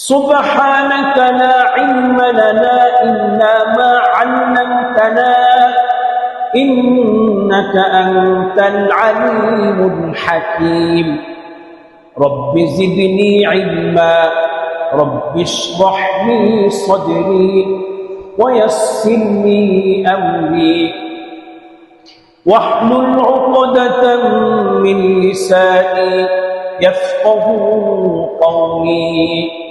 سبحانك لا علم لنا إلا ما علمتنا إنك أنت العليم الحكيم رب زدني علما رب اشرح لي صدري ويسر لي أمري واحلل عقدة من لساني يفقه قولي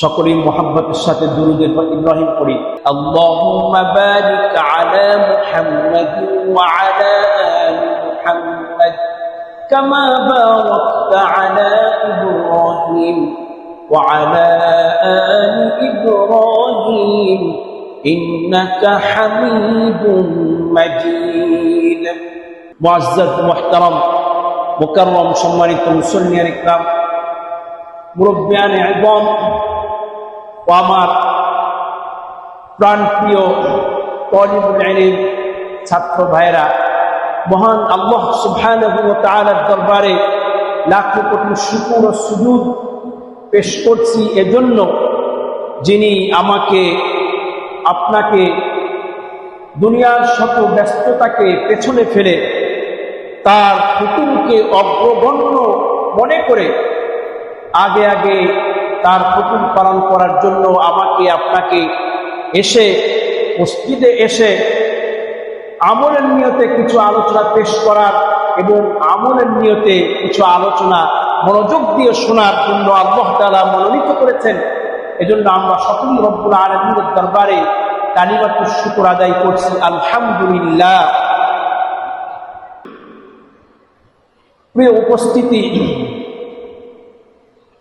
সকলে মুহাব্বতের সাথে দুরূদ ইব্রাহিম পড়ি আল্লাহুম্মা বারিক আলা মুহাম্মাদ ওয়া আলা আলি মুহাম্মাদ কামা বারাকতা আলা ইব্রাহিম ওয়া আলা আলি ইব্রাহিম ইন্নাকা হামিদুম মাজিদ। মুআজ্জাজ মুহতারাম মুকাররম সম্মানিত মুসল্লিয়ান ইকরাম মুরব্বিয়ান ইযম ও আমার প্রাণপ্রিয় তালিবুল ইলম ছাত্র ভাইরা, মহান আল্লাহ সুবহানাহু ওয়া তাআলার দরবারে লাখো কোটি শুকর ও সুজুদ পেশ করছি এজন্য যিনি আমাকে আপনাকে দুনিয়ার শত ব্যস্ততাকে পেছনে ফেলে তার হুকুমকে অগ্রগণ্য মনে করে আগে আগে তার হুকুম পালন করার জন্য আমাকে আপনাকে মসজিদে এসে আমলের নিয়তে কিছু আলোচনা পেশ করার এবং আমলের নিয়তে কিছু আলোচনা মনোযোগ দিয়ে শোনার জন্য আল্লাহ তাআলা মনোনীত করেছেন। এজন্য আমরা সকলেই রব্বুল আলামিনের দরবারে কালিমাতুশ শুকর আদায় করছি, আলহামদুলিল্লাহ। প্রিয় উপস্থিতি,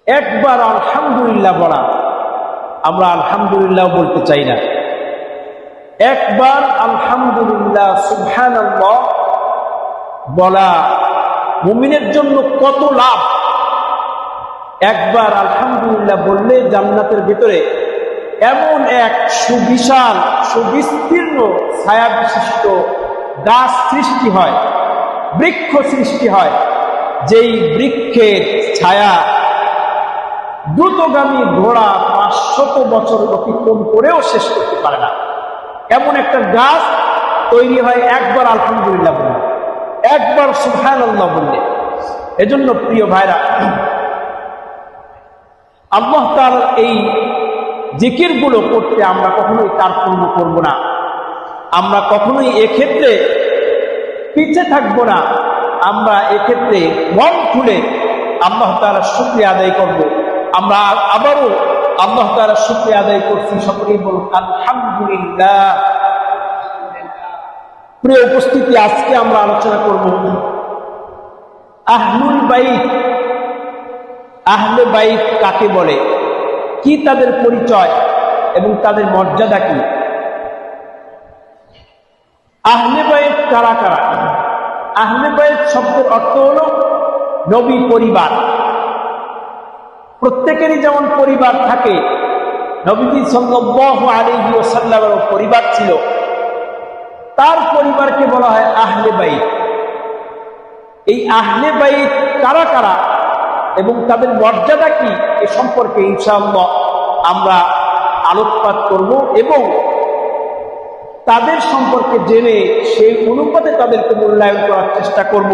একবার আলহামদুলিল্লাহ বলা, আমরা আলহামদুলিল্লাহ বলতে চাই না। একবার আলহামদুলিল্লাহ সুবহানাল্লাহ বলা মুমিনের জন্য কত লাভ। একবার আলহামদুলিল্লাহ বললে জান্নাতের ভিতরে এমন এক সুবিশাল সুবিস্তীর্ণ ছায়া বিশিষ্ট গাছ সৃষ্টি হয়, বৃক্ষ সৃষ্টি হয়, যেই বৃক্ষের ছায়া দ্রুতগামী ঘোড়া 500 বছর অতিক্রম করেও শেষ করতে পারে না। এমন একটা গাছ তৈরি হয় একবার আলহামদুলিল্লাহ বললে, একবার সুবহানাল্লাহ বললে। এজন্য প্রিয় ভাইরা, আল্লাহ তাআলার এই জিকিরগুলো করতে আমরা কখনোই কার্পণ্য করব না, আমরা কখনোই এক্ষেত্রে পিছিয়ে থাকবো না। আমরা এক্ষেত্রে মন খুলে আল্লাহ তাআলার শুকরিয়া আদায় করব। আমরা আবারও আল্লাহ তাআলার শুকরিয়া আদায় করছি, সকলেই বলুন আলহামদুলিল্লাহ। প্রিয় উপস্থিতি, আজকে আমরা আলোচনা করব আহলুল বাইত। আহলে বাইত কাকে বলে, কি তাদের পরিচয় এবং তাদের মর্যাদা কি? আহলে বাইত কারা কারা? আহলে বাইত শব্দের অর্থ হলো নবী পরিবার। প্রত্যেকেরই যেমন পরিবার থাকে, নবীজি সাল্লাল্লাহু আলাইহি ওয়াসাল্লামের পরিবার ছিল, তার পরিবারকে বলা হয় আহলে বাইত। এই আহলে বাইত কারা কারা এবং তাদের মর্যাদা কি, এ সম্পর্কে ইনশাআল্লাহ আমরা আলোকপাত করব এবং তাদের সম্পর্কে জেনে সেই অনুপাতে তাদেরকে মূল্যায়ন করার চেষ্টা করব।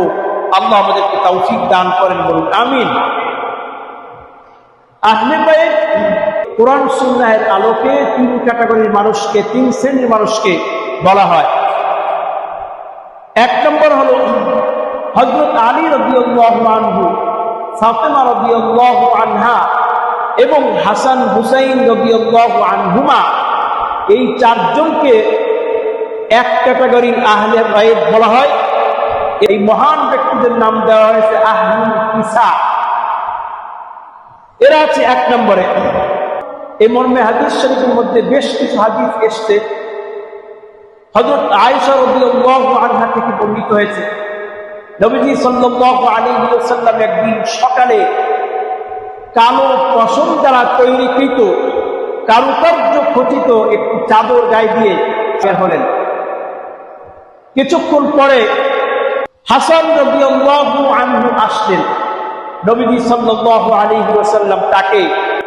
আল্লাহ আমাদেরকে তৌফিক দান করেন, বলুন আমিন। আহলে বাইত কোরআন সুন্নাহের আলোকে 3 ক্যাটাগরির মানুষকে, 3 শ্রেণীর মানুষকে বলা হয়। 1 নম্বর হলো হযরত আলী রাদিয়াল্লাহু আনহু, ফাতেমা রাদিয়াল্লাহু আনহা এবং হাসান হুসাইন রাদিয়াল্লাহু আনহুমা। এই 4 জনকে 1 ক্যাটাগরির আহলে বাইত বলা হয়। এই মহান ব্যক্তিদের নাম দেওয়া হয়েছে আহলুল কিসা। এরা আছে 1 নম্বরে। এই মর্মে হাদিস শরীফের মধ্যে বেশ কিছু হাদিস এসেছে। হযরত আয়েশা রাদিয়াল্লাহু আনহা থেকে বর্ণিত হয়েছে, নবীজি সাল্লাল্লাহু আলাইহি ওয়াসাল্লাম একদিন সকালে কালো পশম দ্বারা তৈরিকৃত কারুকার্য খচিত একটি চাদর গায়ে দিয়ে বের হলেন। কিছুক্ষণ পরে হাসান রাদিয়াল্লাহু আনহু আসলেন নবীজি সাল্লাল্লাহু আলাইহি ওয়াসাল্লাম তাকে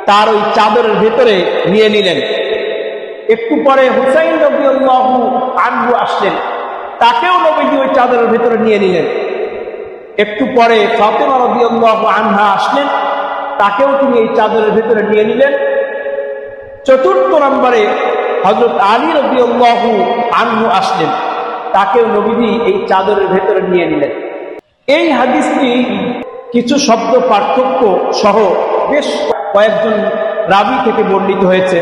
তার ওই চাদরের ভেতরে নিয়ে নিলেন। একটু পরে হুসাইন রাদিয়াল্লাহু আনহু আসলেন, তাকেও নবীজি ওই চাদরের ভেতরে নিয়ে নিলেন। একটু পরে ফাতেমা রাদিয়াল্লাহু আনহা আসলেন, তাকেও তিনি এই চাদরের ভেতরে নিয়ে নিলেন। চতুর্থ নম্বরে হযরত আলী রাদিয়াল্লাহু আনহু আসলেন, তাকেও নবীজি এই চাদরের ভেতরে নিয়ে নিলেন। এই হাদিসটি কিছু শব্দ পার্থক্য সহ বেশ কয়েকজন রাবী থেকে বর্ণিত হয়েছে।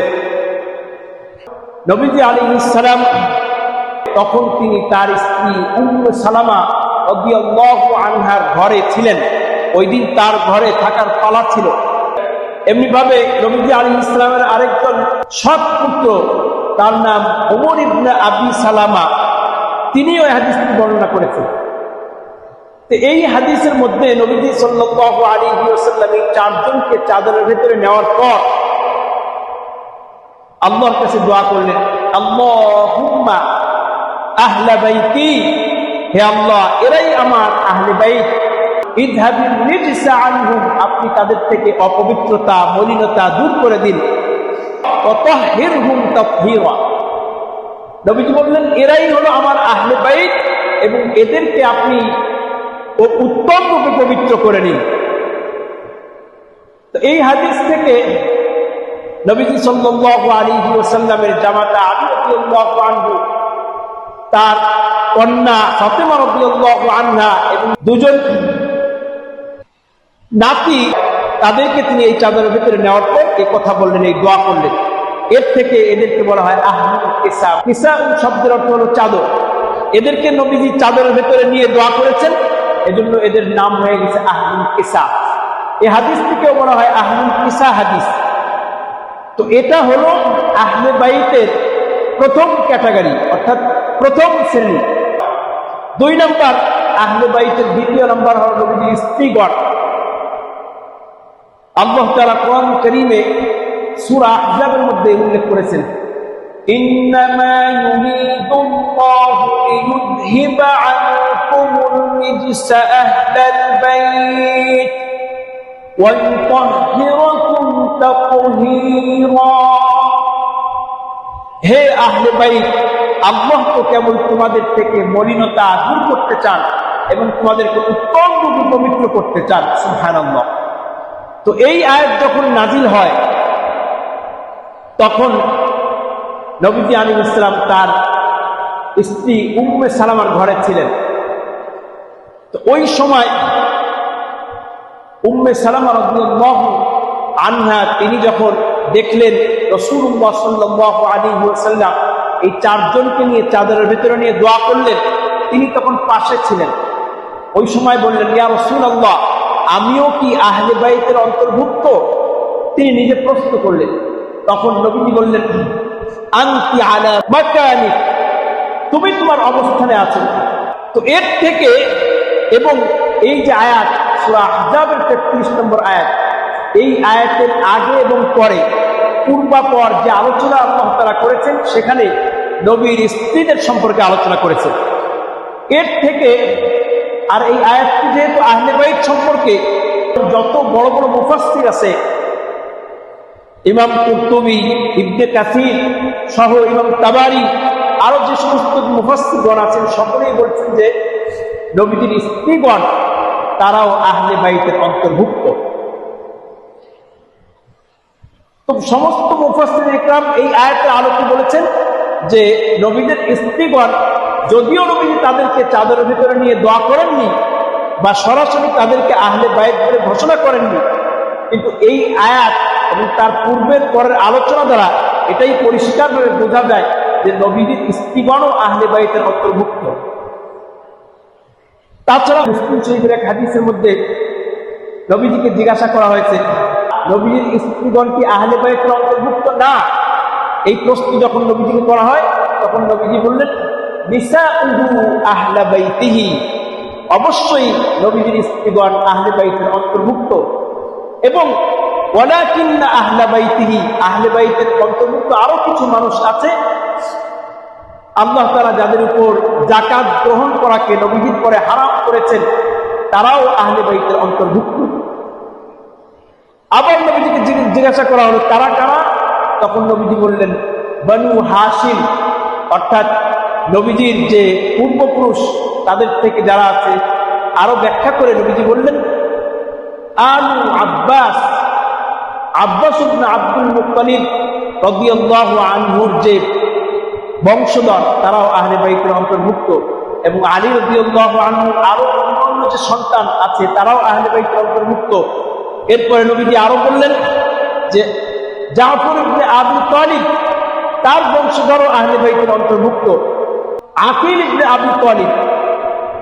নবীজি আলাইহিস সালাম তখন তিনি তার স্ত্রী উম্মে সালামা রাদিয়াল্লাহু আনহার ঘরে ছিলেন। ওই দিন তার ঘরে থাকার পালা ছিল। এমনি ভাবে নবীজি আলাইহিস সালামের আরেকজন সৎ পুত্র, তার নাম ওমর ইবনে আবি সালামা, তিনিও এই হাদিসটি বর্ণনা করেছেন। তো এই হাদিসের মধ্যে নবীজি সাল্লাল্লাহু আলাইহি ওয়াসাল্লাম এই চারজনকে চাদরের ভেতরে নেওয়ার পর আল্লাহর কাছে দোয়া করলেন, আল্লাহুম্মা আহলা বাইতি, হে আল্লাহ এরাই আমার আহলে বাইত, ইযহাবির রিজসা আনহুম, আপনি তাদের থেকে অপবিত্রতা মলিনতা দূর করে দিন, ওয়া তাহহিরহুম তাতহীরা। নবীজি বললেন এরাই হলো আমার আহলে বাইত এবং এদেরকে আপনি উত্তম রূপে পবিত্র করে নিন। তো এই হাদিস থেকে নবীজি সাল্লাল্লাহু আলাইহি ওয়াসাল্লামের জামাতা আলী রাদিয়াল্লাহু আনহু, তার কন্যা ফাতেমা রাদিয়াল্লাহু আনহা এবং দুজন নাতি, তাদেরকে তিনি এই চাদরের ভিতরে নেওয়ার পর এই কথা বললেন, এই দোয়া করলেন। এর থেকে এদেরকে বলা হয় আহলুল কিসা। কিসা শব্দের অর্থ হলো চাদর। এদেরকে নবীজি চাদরের ভিতরে নিয়ে দোয়া করেছেন, এজন্য এদের নাম হয়ে গেছে আহলুল কিসা। এই হাদিস থেকেও বলা হয় আহলুল কিসা হাদিস। তো এটা হলো আহলে বাইতের প্রথম ক্যাটাগরি, অর্থাৎ প্রথম শ্রেণী। 2 নম্বর আহলে বাইতের দ্বিতীয় নম্বর হলো নবীজির স্ত্রীগণ। আল্লাহ তাআলা কোরআন কারীমে সূরা আহজাবের মধ্যে উল্লেখ করেছেন, ইন্নামা ইউরিদুল্লাহু লিইউযহিবা আনকুমুর রিজসা আহলাল বাইত ওয়া ইউতাহহিরাকুম তাতহীরা। হে আহলে বাইত, আল্লাহ তো কেবল তোমাদের থেকে মলিনতা দূর করতে চান এবং তোমাদেরকে উত্তম রূপে পবিত্র করতে চান। সুবহানাল্লাহ। তো এই আয়াত যখন নাজিল হয় তখন নবীজি আলাইহিস সালাম তার স্ত্রী উম্মে সালামার ঘরে ছিলেন। তো ওই সময় উম্মে সালামা রাদিয়াল্লাহু আনহা তিনি যখন দেখলেন রাসূলুল্লাহ সাল্লাল্লাহু আলাইহি ওয়াসাল্লাম এই চারজনকে নিয়ে চাদরের ভিতরে নিয়ে দোয়া করলেন, তিনি তখন পাশে ছিলেন। ওই সময় বললেন, ইয়া রাসূলুল্লাহ, আমিও কি আহলে বাইতের অন্তর্ভুক্ত? তিনি নিজে প্রশ্ন করলেন। তখন নবীজি বললেন, আনতি আলা মাকানিক, তুমি তোমার অবস্থানে আছো। তো এর থেকে এবং এই যে আয়াত সূরা আহজাবের 33 নম্বর আয়াত, এই আয়াতের আগে এবং পরে পূর্বাপর যে আলোচনা আল্লাহ তাআলা করেছেন সেখানে নবীর স্ত্রীদের সম্পর্কে আলোচনা করেছেন। এর থেকে আর এই আয়াতটি যেহেতু আহলে বাইত সম্পর্কে যত বড় বড় মুফাসসির আছে, ইমাম কুরতুবী, ইবনে কাসির সহ ইমাম তাবারি, আরো যে সমস্ত মুফাসসিরগণ আছেন সকলেই বলছেন যে নবীজির স্ত্রীগণ তারাও আহলে বাইতের অন্তর্ভুক্ত। তো সমস্ত মুফাসসির ইকরাম এই আয়াতের আলোকে বলেছেন যে নবীদের স্ত্রীগণ, যদিও নবীজি তাদেরকে চাদরের ভিতরে নিয়ে দোয়া করেননি বা সরাসরি তাদেরকে আহলে বাইত বলে ঘোষণা করেননি, কিন্তু এই আয়াত এবং তার পূর্বের পরের আলোচনা দ্বারা এটাই পরিষ্কারভাবে বোঝা যায় যে নবীজির স্ত্রীগণও আহলে বাইতের অন্তর্ভুক্ত। তাছাড়া মুসলিম শরীফের এক হাদিসের মধ্যে নবীজিকে জিজ্ঞাসা করা হয়েছে, নবীজির স্ত্রীগণ কি আহলে বাইতের অন্তর্ভুক্ত? না। এই প্রশ্ন যখন নবীজিকে করা হয় তখন নবীজি বললেন, নিসাউহু আহলা বাইতিহি, অবশ্যই নবীজির স্ত্রীগণ আহলে বাইতের অন্তর্ভুক্ত। এবং ওয়ালাকিন্না আহলা বাইতিহি, আহলে বাইতের অন্তর্ভুক্ত আরো কিছু মানুষ আছে আল্লাহ তাআলা যাদের উপর যাকাত গ্রহণ করাকে নবীজির পরে হারাম করেছেন, তারাও আহলে বাইতের অন্তর্ভুক্ত। আবার নবীজিকে জিজ্ঞাসা করা হলো তারা কারা? তখন নবীজি বললেন বনু হাশিম, অর্থাৎ নবীজির যে পূর্বপুরুষ তাদের থেকে যারা আছে। আরো ব্যাখ্যা করে নবীজি বললেন আলু আব্বাস, আব্বাস ইবনে আব্দুল মুত্তালিব রাদিয়াল্লাহু আনহুর যে বংশধর তারাও আহলে বাইতের অন্তর্ভুক্ত, এবং আলী রাদিয়াল্লাহু আনহু আরো অন্যান্য যে সন্তান আছে তারাও আহলে বাইতের অন্তর্ভুক্ত। এরপরে নবীজি আরো বললেন যে জাফর ইবনে আবু তালিব তার বংশধরও আহলে বাইতের অন্তর্ভুক্ত, আকিল ইবনে আবু তালিব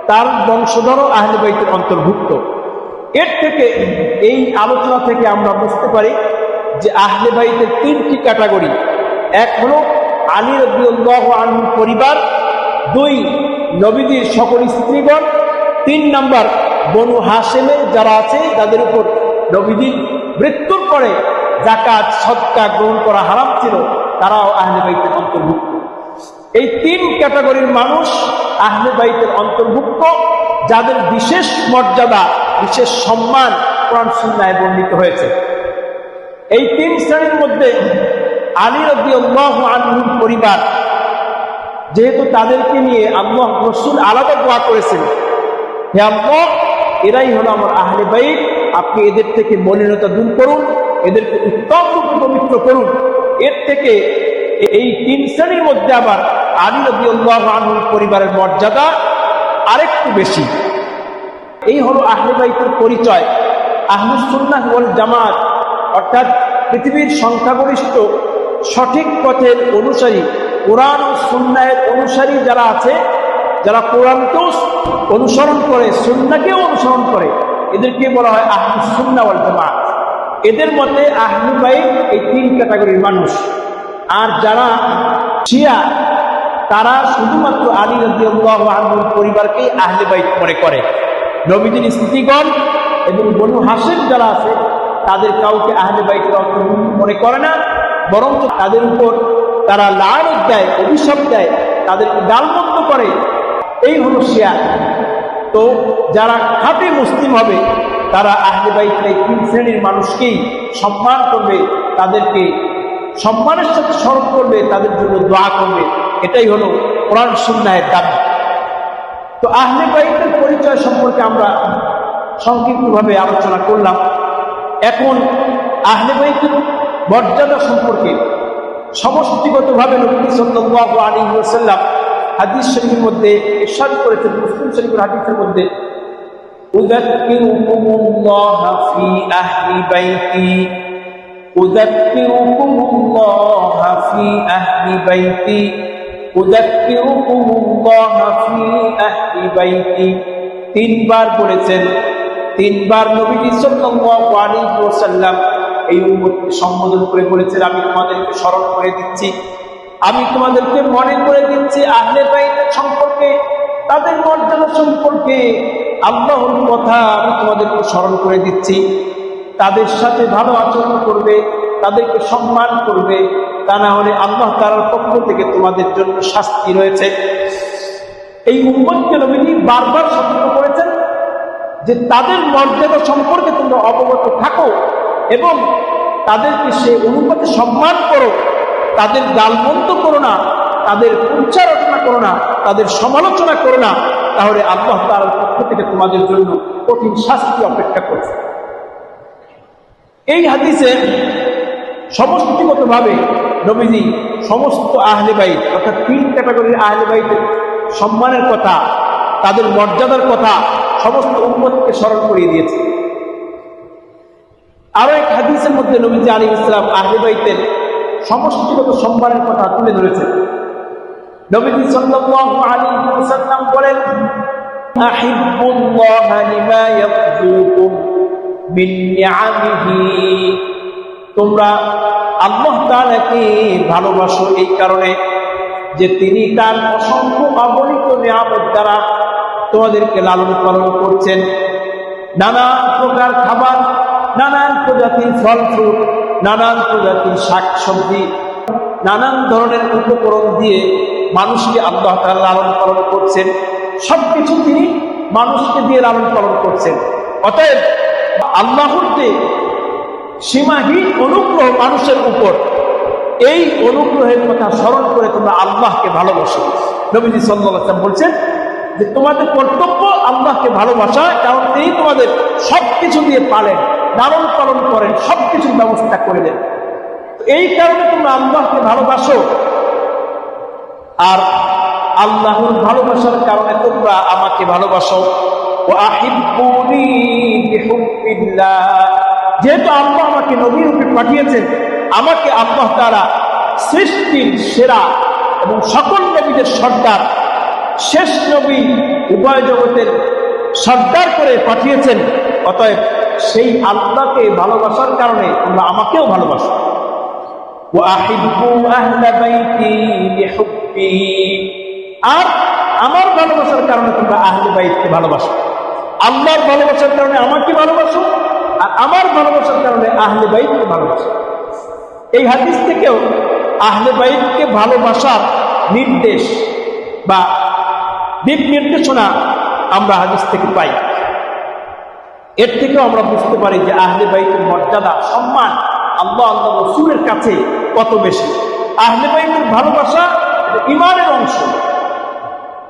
তার বংশধরও আহলে বাইতের অন্তর্ভুক্ত। এর থেকে এই আলোচনা থেকে আমরা বুঝতে পারি যে আহলে বাইতের তিনটি ক্যাটাগরি। এক হলো আলী রাদিয়াল্লাহু আনহুর পরিবার, দুই নবীজির সকল স্ত্রীগণ, তিন নাম্বার বনু হাশেমের যারা আছে যাদের উপর নবীজির মৃত্যুর পরে যাকাত সদকা গ্রহণ করা হারাম ছিল, তারাও আহলে বাইতের অন্তর্ভুক্ত। এই তিন ক্যাটাগরির মানুষ আহলে বাইতের অন্তর্ভুক্ত, যাদের বিশেষ মর্যাদা, বিশেষ সম্মান কোরআন সুন্নাহে বর্ণিত হয়েছে। এই তিন শ্রেণীর মধ্যে আলী রাদিয়াল্লাহু আনহুর পরিবার, যেহেতু তাদেরকে নিয়ে আল্লাহ রাসূল আলাদা দোয়া করেছেন, হে আল্লাহ এরাই হলো আমার আহলে বাইত, আপনি এদের থেকে মলিনতা দূর করুন, এদেরকে উত্তম রূপে পবিত্র করুন। এর থেকে এই তিন শ্রেণীর মধ্যে আবার আলী রাদিয়াল্লাহু আনহুর পরিবারের মর্যাদা আরেকটু বেশি। এই হলো আহলে বাইতের পরিচয়। আহলুস সুন্নাহ ওয়াল জামাত, অর্থাৎ পৃথিবীর সংখ্যাগরিষ্ঠ সঠিক পথের অনুসারী, কোরআন ও সুন্নাহের অনুসারী যারা আছে, যারা কোরআনকেও অনুসরণ করে সুন্নাহকেও অনুসরণ করে, এদেরকে বলা হয় আহলুস সুন্নাহ ওয়াল জামাত। এদের মতে আহলে বাইত এই তিন ক্যাটাগরির মানুষ। আর যারা শিয়া, তারা শুধুমাত্র আলী রাদিয়াল্লাহু আনহুর পরিবারকেই আহলে বাইত মনে করে। নবীজির স্ত্রীগণ এবং বনু হাশিম যারা আছে তাদের কাউকে আহলে বাইতের অন্তর্ভুক্ত মনে করে না, বরং তাদের উপর তারা লানত দেয়, অভিশাপ দেয়, তাদেরকে গালমন্দ করে। এই হলো শিয়া। তো যারা খাঁটি মুসলিম হবে তারা আহলে বাইতের এই তিন শ্রেণীর মানুষকেই সম্মান করবে, তাদেরকে সম্মানের সাথে স্মরণ করবে, তাদের জন্য দোয়া করবে। এটাই হলো কোরআন সুন্নাহের দাবি। তো আহলে বাইতের পরিচয় সম্পর্কে আমরা সংক্ষিপ্তভাবে আলোচনা করলাম। এখন আহলে বাইতের মর্যাদা সম্পর্কে সমষ্টিগতভাবে নবী সাল্লাল্লাহু আলাইহি ওয়াসাল্লাম হাদিস শরীফের মধ্যে ইরশাদ করেছেন, মুসলিম শরীফের হাদিসের মধ্যে, উযাক্কিরুকুমুল্লাহ ফি আহলি বাইতি, উযাক্কিরুকুমুল্লাহ ফি আহলি বাইতি, উযাক্কিরুকুমুল্লাহ ফি আহলি বাইতি। তিনবার বলেছেন। তিনবার নবী সাল্লাল্লাহু আলাইহি ওয়াসাল্লাম এই উম্মতকে সম্বোধন করে বলেছেন, আমি তোমাদেরকে স্মরণ করে দিচ্ছি, আমি তোমাদেরকে মনে করে দিচ্ছি আহলে বাইতের সম্পর্কে, তাদের মর্যাদা সম্পর্কে, আল্লাহর কথা আমি তোমাদেরকে স্মরণ করে দিচ্ছি। তাদের সাথে ভালো আচরণ করবে, তাদেরকে সম্মান করবে, তা না হলে আল্লাহ তাআলার পক্ষ থেকে তোমাদের জন্য শাস্তি রয়েছে। এই উম্মতকে নবীজি বারবার সতর্ক করেছেন যে তাদের মর্যাদা সম্পর্কে তোমরা অবগত থাকো এবং তাদেরকে সে অনুপাতে সম্মান করো, তাদের গালমন্দ করো না, তাদের উচ্চারচনা করো না, তাদের সমালোচনা করো না, তাহলে আল্লাহ তাআলার পক্ষ থেকে তোমাদের জন্য কঠিন শাস্তি অপেক্ষা করছে। এই হাদিসে সমষ্টিগতভাবে নবীজি সমস্ত আহলে বাইত, অর্থাৎ তিন ক্যাটাগরির আহলে বাইতের সম্মানের কথা, তাদের মর্যাদার কথা সমস্ত উম্মতকে স্মরণ করিয়ে দিয়েছে। আরো এক হাদিসের মধ্যে নবীজি আলাইহিস সালাম আহলে বাইতের সমষ্টিগত সম্মানের কথা তুলে ধরেছেন। নবীজি সাল্লাল্লাহু আলাইহি ওয়াসাল্লাম বলেন, আহিব্বুল্লাহ লিমা ইয়াফযুকুম মিন নিআমিহি, তোমরা আল্লাহ তাআলাকে ভালোবাসো এই কারণে যে তিনি তার অসংখ্য অগণিত নিয়ামত দ্বারা তোমাদেরকে লালন পালন করছেন। নানান প্রকার খাবার, নানান প্রজাতির ফল ফ্রুট, নানান প্রজাতির শাক সবজি, নানান ধরনের উপকরণ দিয়ে মানুষকে আল্লাহ তাআলা লালন পালন করছেন। সবকিছু তিনি মানুষকে দিয়ে লালন পালন করছেন। অতএব আল্লাহর যে সীমাহীন অনুগ্রহ মানুষের উপর। এই অনুগ্রহের কথা স্মরণ করে তোমরা আল্লাহকে ভালোবাসো। নবীজি সাল্লাল্লাহু আলাইহি ওয়াসাল্লাম বলছেন যে তোমাদের কর্তব্য আল্লাহকে ভালোবাসা, কারণ তিনি তোমাদের সবকিছু দিয়ে পালেন, লালন পালন করেন, সবকিছুর ব্যবস্থা করে দেন। এই কারণে তোমরা আল্লাহকে ভালোবাসো, আর আল্লাহর ভালোবাসার কারণে তোমরা আমাকে ভালোবাসো। ওয়াহিব্বুনি বিহুব্বিল্লাহ, যেহেতু আল্লাহ আমাকে নবী রূপে পাঠিয়েছেন, আমাকে আল্লাহ তাআলা সৃষ্টির সেরা এবং সকল নবীদের সর্দার, শেষ নবী, উভয় জগতের সর্দার করে পাঠিয়েছেন। অতএব সেই আল্লাহকে ভালোবাসার কারণে তোমরা আমাকেও ভালোবাসো। ওয়াহিব্বু আহলা বাইতি বিহুব্বি, আর আমার ভালোবাসার কারণে তোমরা আহলে বাইতকে ভালোবাসো। আল্লাহর ভালোবাসার কারণে আমাকে ভালোবাসো, আর আমার ভালোবাসার কারণে আহলে বাইতকে ভালোবাসো। এই হাদিস থেকেও আহলে বাইতকে ভালোবাসার নির্দেশ বা দিক নির্দেশনা আমরা হাদিস থেকে পাই। এর থেকেও আমরা বুঝতে পারি যে আহলে বাইতের মর্যাদা, সম্মান আল্লাহ আল্লাহ রাসূলের কাছে কত বেশি। আহলে বাইতের ভালোবাসা ঈমানের অংশ।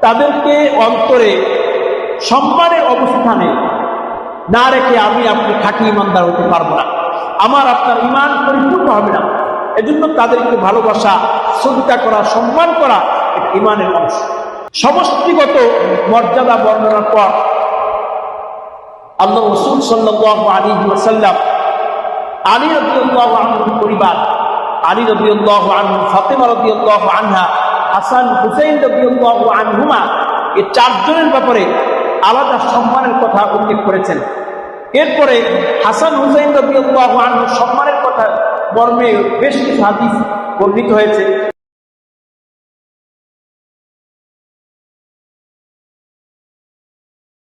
তাদেরকে অন্তরে সম্মানের অবস্থানে না রেখে আমি আপনি খাঁটি ঈমানদার হতে পারবো না, আমার আপনার ঈমান পরিপূর্ণ হবে না। এজন্য তাদেরকে ভালোবাসা, শ্রদ্ধা করা, সম্মান করা এটা ঈমানের অংশ। সমষ্টিগত মর্যাদা বর্ণনার পর আল্লাহ রাসূল সাল্লাল্লাহু আলাইহি ওয়াসাল্লাম আলী রাদিয়াল্লাহু আনহুর পরিবার, আলী রাদিয়াল্লাহু আনহু, ফাতেমা রাদিয়াল্লাহু আনহা, হাসান হুসাইন রাদিয়াল্লাহু আনহুমা, এই চারজনের ব্যাপারে আলাদা সম্মানের কথা উল্লেখ করেছেন। এরপরে হাসান হুসাইন রাদিয়াল্লাহু আনহুর সম্মানের কথা মর্মে বেশ কিছু হাদিস বর্ণিত হয়েছে।